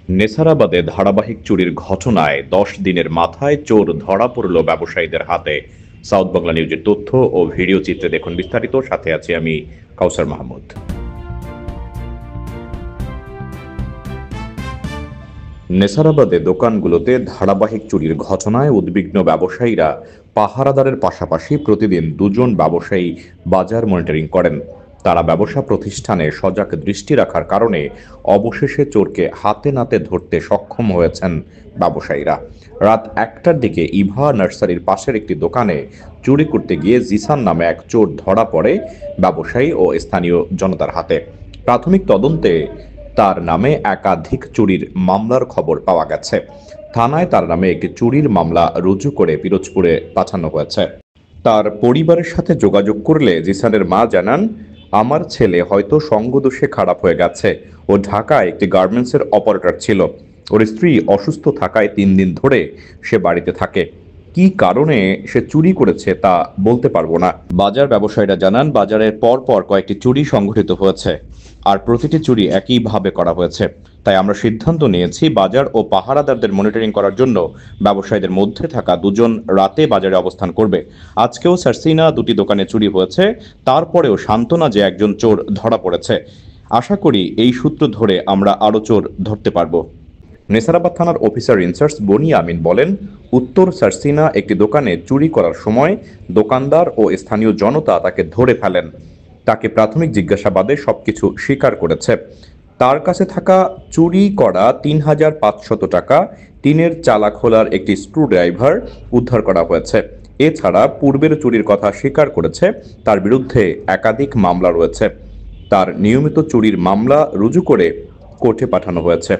নেসারাবাদে ধারাবাহিক চুরির ঘটনায় ১০ দিনের মাথায় চোর ধরা পড়ল ব্যবসায়ীদের হাতে। সাউথ বাংলা নিউজের তথ্য ও ভিডিও চিত্রে দেখুন বিস্তারিত। সাথে আছি আমি কাউসার মাহমুদ। নেসারাবাদে দোকানগুলোতে ধারাবাহিক চুরির ঘটনায় উদ্বিগ্ন ব্যবসায়ীরা পাহারাদারের পাশাপাশি প্রতিদিন দুজন ব্যবসায়ী বাজার মনিটরিং করেন। তারা ব্যবসা প্রতিষ্ঠানে সজাগ দৃষ্টি রাখার কারণে অবশেষে চোরকে হাতে নাতে ধরতে সক্ষম হয়েছেন ব্যবসায়ীরা। রাত ১টার দিকে ইভা নার্সারির পাশের একটি দোকানে চুরি করতে গিয়ে জিসান নামে এক চোর ধরা পড়ে ব্যবসায়ী ও স্থানীয় জনতার হাতে। প্রাথমিক তদন্তে তার নামে একাধিক চুরির মামলার খবর পাওয়া গেছে। থানায় তার নামে একটি চুরির মামলা রুজু করে পিরোজপুরে পাঠানো হয়েছে। তার পরিবারের সাথে যোগাযোগ করলে জিসানের মা জানান, আমার ছেলে হয়তো সঙ্গদোষে খারাপ হয়ে গেছে। ও ঢাকায় একটি গার্মেন্টসের অপারেটর ছিল। ওর স্ত্রী অসুস্থ থাকায় ৩ দিন ধরে সে বাড়িতে থাকে। কি কারণে সে চুরি করেছে তা বলতে পারবো না। বাজার ব্যবসায়ীরা জানান, বাজারের পর পর কয়েকটি চুরি সংঘটিত হয়েছে আর প্রতিটি চুরি একইভাবে করা হয়েছে। তাই আমরা সিদ্ধান্ত নিয়েছি বাজার ও পাহারাদারদের মনিটরিং করার জন্য ব্যবসায়ীদের মধ্যে থাকা দুজন রাতে বাজারে অবস্থান করবে। আজকেও সার্সিনা ২টি দোকানে চুরি হয়েছে, তারপরেও সান্ত্বনা যে একজন চোর ধরা পড়েছে। আশা করি এই সূত্র ধরে আমরা আরও চোর ধরতে পারবো। নেসারাবাদ থানার অফিসার ইনচার্জ বনি আমিন বলেন, উত্তর সার্সিনা একটি দোকানে চুরি করার সময় দোকানদার ও স্থানীয় জনতা তাকে ধরে ফেলেন। তাকে প্রাথমিক জিজ্ঞাসাবাদে সবকিছু স্বীকার করেছে। তার কাছে থাকা চুরি করা ৩৫০০ টাকা, টিনের চালা খোলার একটি স্ক্রুড্রাইভার উদ্ধার করা হয়েছে। এছাড়া পূর্বের চুরির কথা স্বীকার করেছে। তার বিরুদ্ধে একাধিক মামলা রয়েছে। তার নিয়মিত চুরির মামলা রুজু করে কোর্টে পাঠানো হয়েছে।